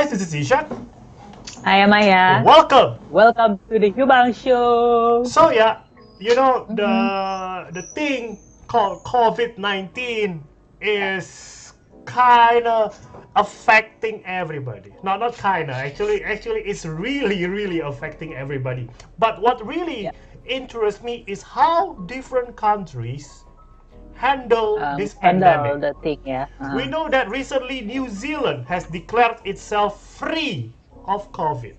guys, this is Ishak. I am Aya. Welcome. Welcome to the Hiubang show. So yeah, you know the thing called COVID-19 is kind of affecting everybody. No, not kind of. Actually, it's really affecting everybody. But what really interests me is how different countries handle this pandemic. The thing, We know that recently New Zealand has declared itself free of COVID.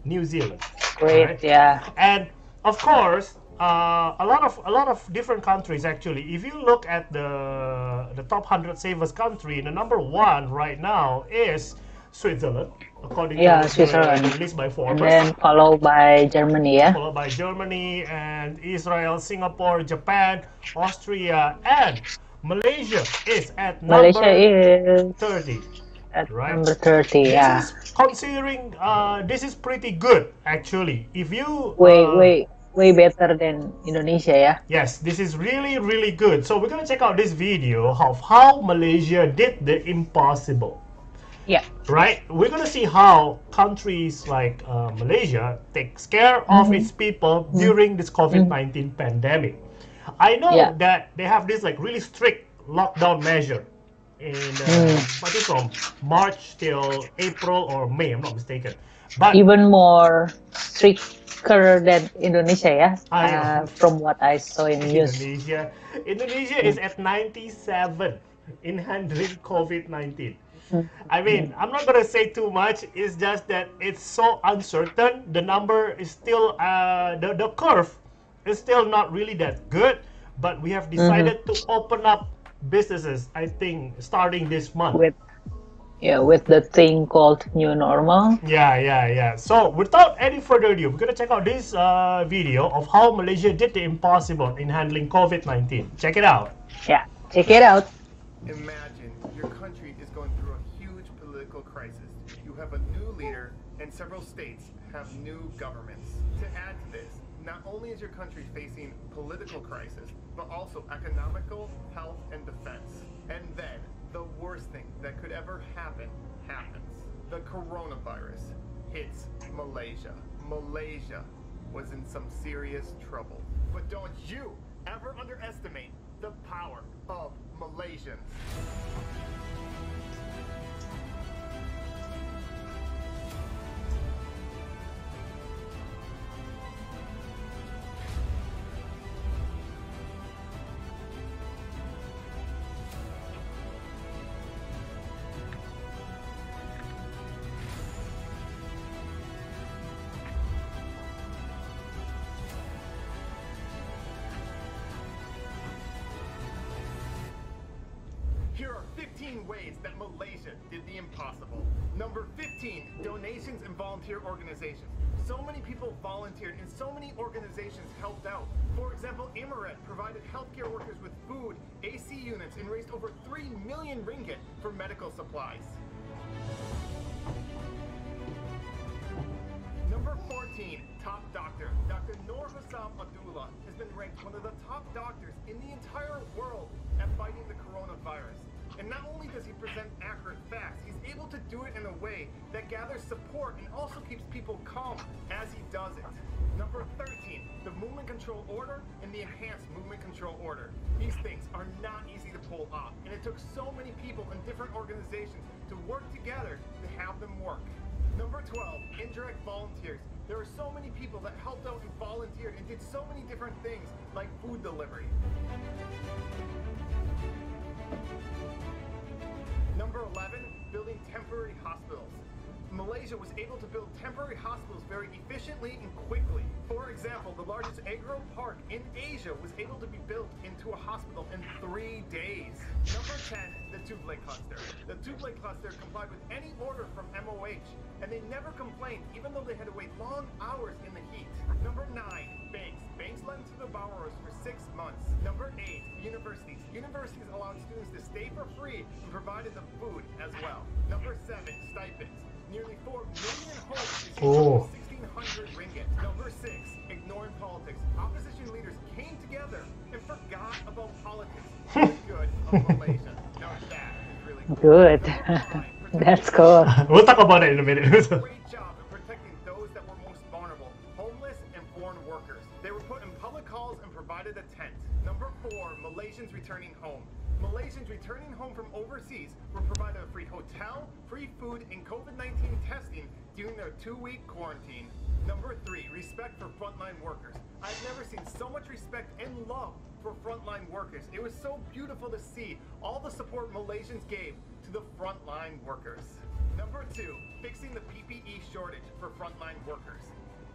New Zealand. Great, right? yeah. And of course, a lot of different countries actually. If you look at the top 100 safest country, the number one right now is Switzerland, according to Switzerland. the list by Forbes. And then followed by Germany, Followed by Germany and Israel, Singapore, Japan, Austria, and Malaysia is at number 30. At right? number 30, This is considering this is pretty good actually. If you way better than Indonesia, yeah. Yes, this is really good. So we're gonna check out this video of how Malaysia did the impossible. Yeah. Right? We're gonna see how countries like Malaysia takes care of its people during this COVID-19 pandemic. I know that they have this like really strict lockdown measure in I think from March till April or May, I'm not mistaken. But even more stricter than Indonesia, yeah. From what I saw in news. Indonesia is at 97 in handling COVID-19. I mean, I'm not gonna say too much. It's just that it's so uncertain. The number is still the curve is still not really that good. But we have decided to open up businesses, I think, starting this month. With the thing called new normal. Yeah. So without any further ado, we're gonna check out this video of how Malaysia did the impossible in handling COVID-19. Check it out. Yeah, check it out. Imagine your country is going through a huge political crisis. You have a new leader, and several states have new governments. To add to this, not only is your country facing political crisis, but also economical, health, and defense. And then, the worst thing that could ever happen happens. The coronavirus hits Malaysia. Malaysia was in some serious trouble. But don't you ever underestimate the power of Malaysians. Here are 15 ways that Malaysia did the impossible. Number 15, donations and volunteer organizations. So many people volunteered and so many organizations helped out. For example, Emirat provided healthcare workers with food, AC units, and raised over 3 million ringgit for medical supplies. Number 14, top doctor. Dr. Noor Hussam Abdullah has been ranked one of the top doctors in the entire world at fighting the coronavirus. And not only does he present accurate facts, he's able to do it in a way that gathers support and also keeps people calm as he does it. Number 13, the movement control order and the enhanced movement control order. These things are not easy to pull off, and it took so many people in different organizations to work together to have them work. Number 12, Indirect Volunteers. There are so many people that helped out and volunteered and did so many different things like food delivery. Number 11, building temporary hospitals. Malaysia was able to build temporary hospitals very efficiently and quickly. For example, the largest agro park in Asia was able to be built into a hospital in 3 days. Number 10, the two-blade cluster. The two-blade cluster complied with any order from MOH, and they never complained even though they had to wait long hours in the heat. Number 9, banks. Banks lent to the borrowers for 6 months. Number 8, universities. Universities allowed students to stay for free and provided them food as well. Number 7, stipends. Nearly 4 million homes received 1,600 ringgit. Number 6, ignoring politics. Opposition leaders came together and forgot about politics for the good of Malaysia. Now that is really cool. Good. Number 5, That's cool. We'll talk about it in a minute. Great job in protecting those that were most vulnerable, homeless and foreign workers. They were put in public halls and provided a tent. Number 4, Malaysians returning home. Malaysians returning home from overseas were provided a free hotel, free food, and COVID-19 testing during their 2-week quarantine. Number 3, respect for frontline workers. I've never seen so much respect and love for frontline workers. It was so beautiful to see all the support Malaysians gave to the frontline workers. Number 2, fixing the PPE shortage for frontline workers.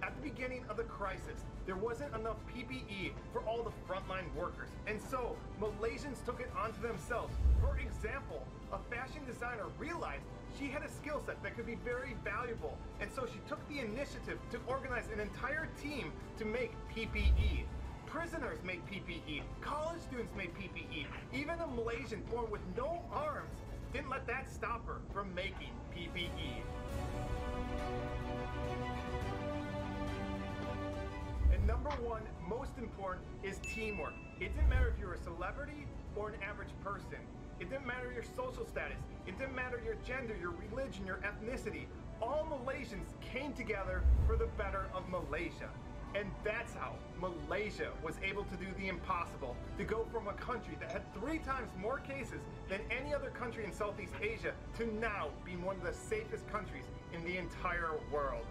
At the beginning of the crisis, there wasn't enough PPE for all the frontline workers, and so Malaysians took it onto themselves. For example, a fashion designer realized she had a skill set that could be very valuable, and so she took the initiative to organize an entire team to make PPE. Prisoners made PPE, college students made PPE, even a Malaysian born with no arms didn't let that stop her from making PPE. And number 1, most important, is teamwork. It didn't matter if you were a celebrity or an average person. It didn't matter your social status. It didn't matter your gender, your religion, your ethnicity. All Malaysians came together for the better of Malaysia. And that's how Malaysia was able to do the impossible, to go from a country that had 3 times more cases than any other country in Southeast Asia to now being one of the safest countries in the entire world.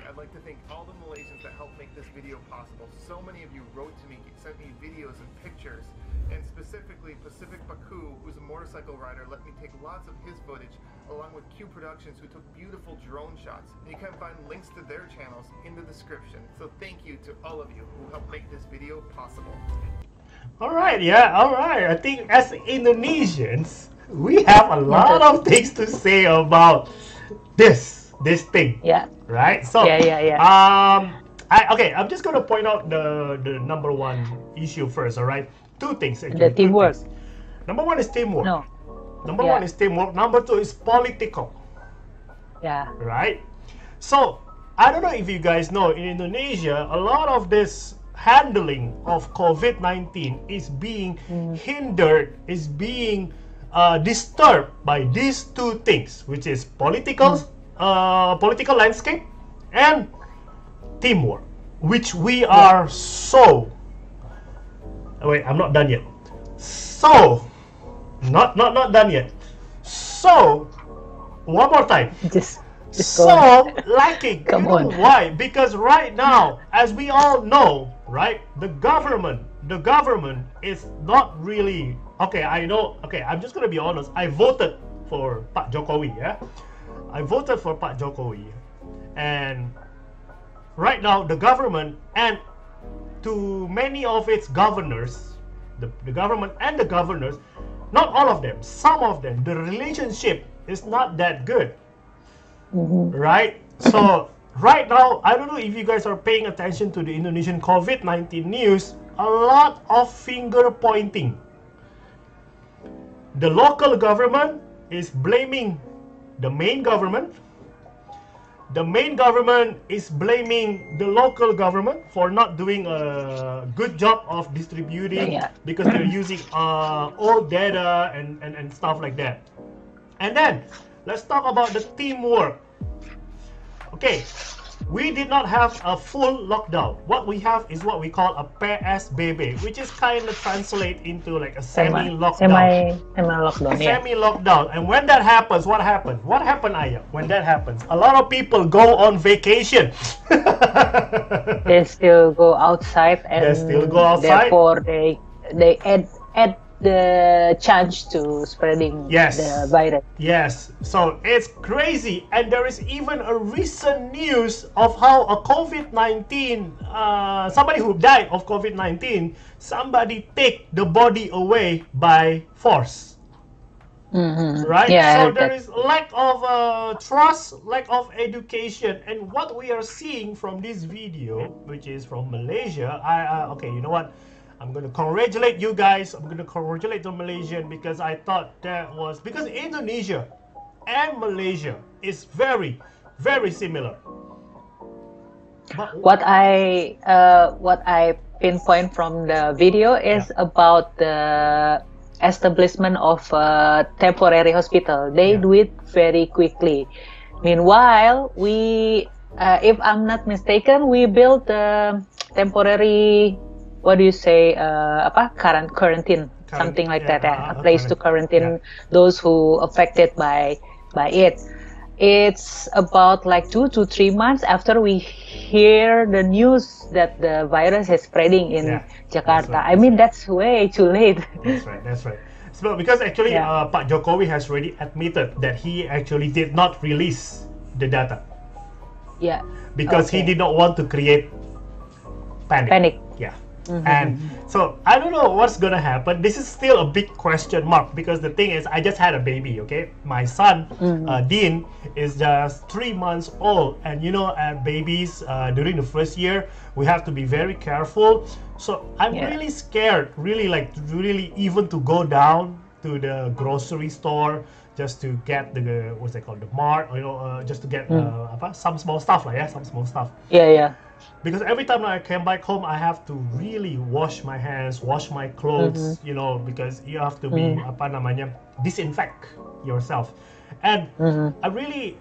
I'd like to thank all the Malaysians that helped make this video possible. So many of you wrote to me, sent me videos and pictures, and specifically Pacific Baku, who's a motorcycle rider, let me take lots of his footage, along with Q Productions, who took beautiful drone shots. And you can find links to their channels in the description. So thank you to all of you who helped make this video possible. Alright, yeah, alright. I think as Indonesians, we have a lot of things to say about this thing. Yeah. Right? So yeah. I'm just gonna point out the number 1 issue first, alright? 2 things actually. The teamwork. Number 1 is teamwork. No. Number 1 is teamwork. Number 2 is political. Yeah. Right? So I don't know if you guys know, in Indonesia, a lot of this handling of COVID-19 is being hindered, is being disturbed by these 2 things, which is political landscape and teamwork, which we are so. Wait, I'm not done yet. So, not done yet. So, one more time. Just so lacking. Come on. Why? Because right now, as we all know, right, the government is not really okay. I know. Okay, I'm just gonna be honest. I voted for Pak Jokowi. Yeah. I voted for Pak Jokowi, and right now the government and to many of its governors, the government and the governors, not all of them, some of them, the relationship is not that good, right? So right now, I don't know if you guys are paying attention to the Indonesian COVID-19 news, a lot of finger pointing. The local government is blaming the main government. The main government is blaming the local government for not doing a good job of distributing because they're using old data and stuff like that. And then let's talk about the teamwork. Okay, we did not have a full lockdown. What we have is what we call a PSBB, which is kind of translate into like a semi-lockdown. Semi-lockdown, yeah. Semi-lockdown. And when that happens, what happens? What happened, Aya? When that happens, a lot of people go on vacation. They still go outside, and therefore they add the chance to spreading the virus. Yes, so it's crazy, and there is even a recent news of how a COVID-19, somebody who died of COVID-19, somebody take the body away by force. Right? Yeah, so there is lack of trust, lack of education, and what we are seeing from this video, which is from Malaysia, okay, you know what? I'm going to congratulate you guys. I'm going to congratulate the Malaysian because I thought that was because Indonesia and Malaysia is very, very similar. But What I pinpoint from the video is about the establishment of a temporary hospital. They do it very quickly. Meanwhile, we, if I'm not mistaken, we built a temporary, what do you say, quarantine, something like that, a place to quarantine those who affected by it. It's about like 2 to 3 months after we hear the news that the virus is spreading in Jakarta. I mean, that's way too late. That's right. So because actually, Pak Jokowi has already admitted that he actually did not release the data. Yeah. Because he did not want to create panic. Yeah. And so I don't know what's gonna happen. This is still a big question mark because the thing is, I just had a baby. Okay, my son Dean is just 3 months old, and you know, babies during the first year we have to be very careful. So I'm really scared, really even to go down to the grocery store just to get the what's it called, the mart, or, you know, just to get some small stuff some small stuff. Because every time I come back home, I have to really wash my hands, wash my clothes, you know, because you have to be disinfect yourself. And I really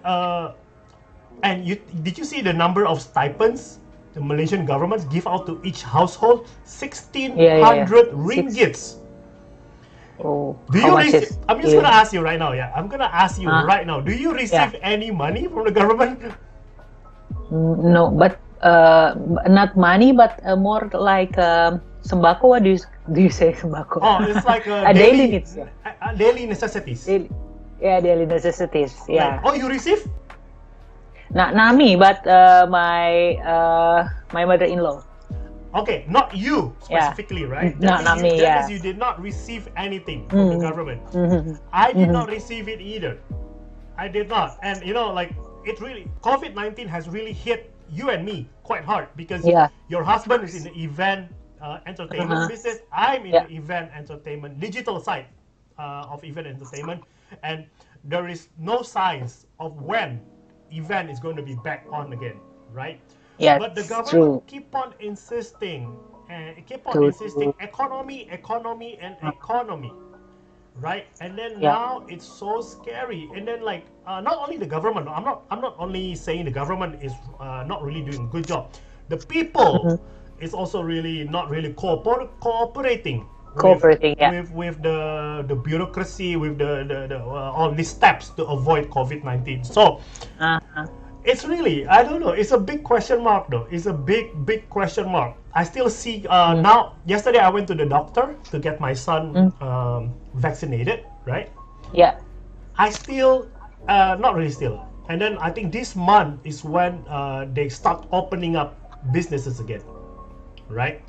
and did you see the number of stipends the Malaysian government give out to each household? 1,600 ringgits. Oh, do you receive? I'm just gonna ask you right now. I'm gonna ask you right now. Do you receive any money from the government? No, but not money, but more like sembako. What do you say sembako? Oh, it's like a daily needs. Daily necessities. Daily necessities. Yeah. Like, oh, you receive? Not me, but my mother-in-law. Okay, not you specifically, right? Not me. That means you did not receive anything from the government. I did not receive it either. I did not, and you know, like it really, COVID-19 has really hit you and me quite hard because your husband is in the event entertainment business. I'm in the event entertainment digital side of event entertainment, and there is no signs of when event is going to be back on again, right? Yeah, but the government keep on insisting economy, right? And then now it's so scary. And then like not only the government, I'm not only saying the government is not really doing a good job. The people is also really not really cooperating with the bureaucracy, with the all these steps to avoid COVID-19. So it's really, I don't know, it's a big question mark though. It's a big question mark. I still see now, yesterday I went to the doctor to get my son vaccinated, right? Yeah. I still, not really still. And then I think this month is when they start opening up businesses again, right?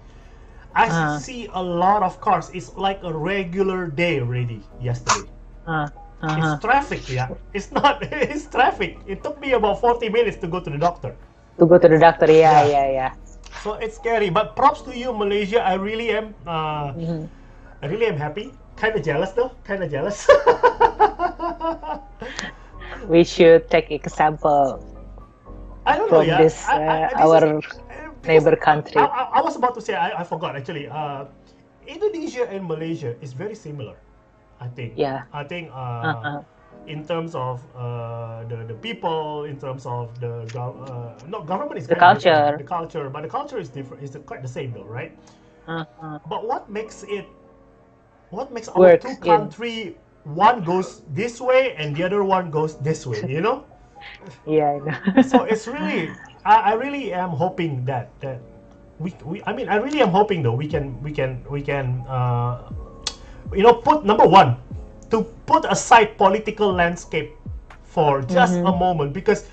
I see a lot of cars. It's like a regular day already yesterday. It's traffic, It's not. It's traffic. It took me about 40 minutes to go to the doctor. Yeah. So it's scary. But props to you, Malaysia. I really am. I really am happy. Kind of jealous though. We should take example. I don't know. From this our neighbor country. I was about to say. I forgot actually. Indonesia and Malaysia is very similar. I think. I think in terms of the people, in terms of the government is the culture. The culture, but the culture is different. It's quite the same though, right? But what makes our two country, one goes this way and the other one goes this way? You know? I know. So it's really, I really am hoping that we I mean, I really am hoping though we can you know, number one, to put aside political landscape for just a moment, because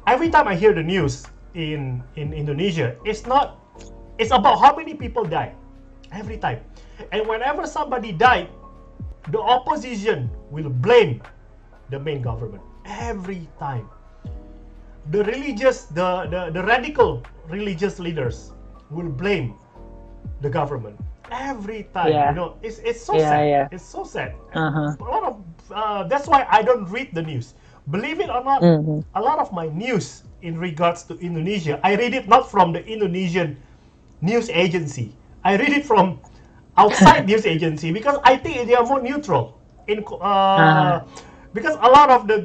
every time I hear the news in Indonesia, it's about how many people die every time, and whenever somebody died, the opposition will blame the main government every time. The radical religious leaders will blame the government every time. You know, it's so sad. It's so sad. A lot of that's why I don't read the news. believe it or not, Mhm. a lot of my news in regards to Indonesia, I read it not from the Indonesian news agency. I read it from outside news agency because I think they are more neutral. Uh-huh. Because a lot of the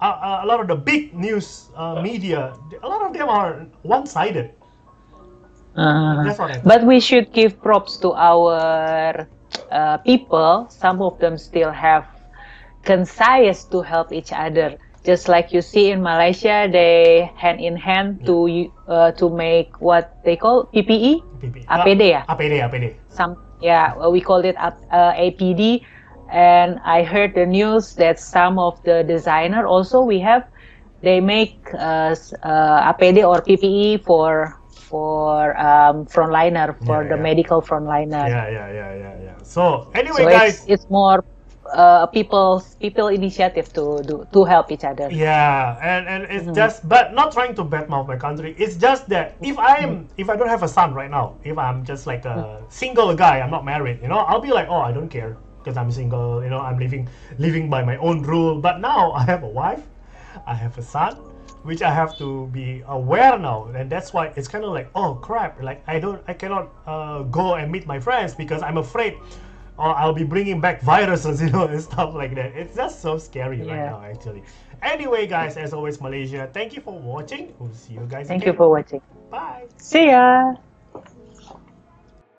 a lot of the big news media, a lot of them are one-sided. Uh, That's what I think. but we should give props to our people. Some of them still have conscience to help each other. Just like you see in Malaysia, they hand in hand to make what they call PPE, PP. APD ya. APD, APD. We call it APD. And I heard the news that some of the designer also they make APD or PPE for frontliner, for the medical frontliner. Yeah. So anyway, So guys, it's more people initiative to help each other. yeah, and it's just, but not trying to badmouth my country. It's just that if I don't have a son right now, if I'm just like a single guy, I'm not married, I'll be like, oh, I don't care because I'm single, I'm living by my own rule. But now I have a wife, I have a son, which I have to be aware now, and that's why it's kind of like, oh crap, like I cannot go and meet my friends because I'm afraid, or I'll be bringing back viruses, and stuff like that. It's just so scary right now, actually. Anyway, guys, as always, Malaysia, thank you for watching. We'll see you guys Thank again. you for watching. Bye. See ya.